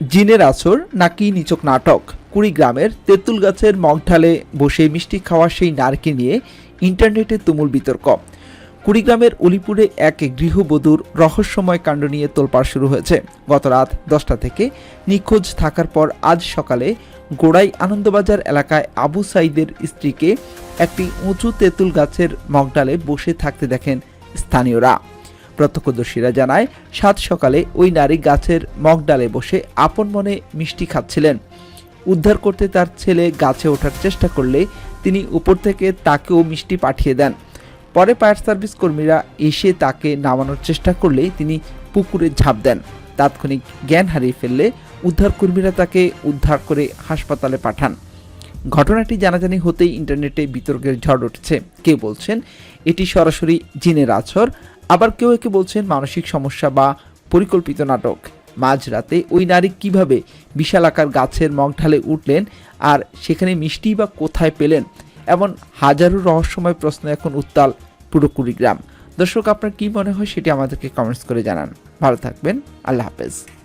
জিনের আছর নাকি নিছক নাটক? কুড়িগ্রামের তেঁতুল গাছের মগ ঢালে বসে মিষ্টি খাওয়া সেই নারীকে নিয়ে ইন্টারনেটে তুমুল বিতর্ক। কুড়িগ্রামের উলিপুরে এক গৃহবধূর রহস্যময় কাণ্ড নিয়ে তোলপাড় শুরু হয়েছে। গত রাত 10টা থেকে নিখোঁজ থাকার পর আজ সকালে গোড়াই আনন্দবাজার এলাকায় আবু সাইদের স্ত্রীকে একটি উঁচু তেঁতুল গাছের মগডালে বসে থাকতে দেখেন স্থানীয়রা। প্রত্যক্ষদর্শীরা জানায়, সাত সকালে ওই নারী গাছের মগডালে বসে আপন মনে মিষ্টি খাচ্ছিলেন। উদ্ধার করতে তার ছেলে গাছে ওঠার চেষ্টা করলে তিনি উপর থেকে তাকেও মিষ্টি পাঠিয়ে দেন। পরে ফায়ার সার্ভিস কর্মীরা এসে তাকে নামানোর চেষ্টা করলে তিনি পুকুরে ঝাঁপ দেন। তাৎক্ষণিক জ্ঞান হারিয়ে ফেললে উদ্ধারকর্মীরা তাকে উদ্ধার করে হাসপাতালে পাঠান। ঘটনাটি জানাজানি হতেই ইন্টারনেটে বিতর্কের ঝড় উঠছে। কেউ বলছেন এটি সরাসরি জিনের আছর, আবার কেউ একে বলছেন মানসিক সমস্যা বা পরিকল্পিত নাটক। মাঝরাতে ওই নারী কিভাবে বিশাল আকার গাছের মগঢালে উঠলেন আর সেখানে মিষ্টি বা কোথায় পেলেন, এমন হাজারো রহস্যময় প্রশ্ন এখন উত্তাল পুরো কুড়িগ্রাম। দর্শক, আপনার কি মনে হয় সেটি আমাদেরকে কমেন্টস করে জানান। ভালো থাকবেন, আল্লাহ হাফেজ।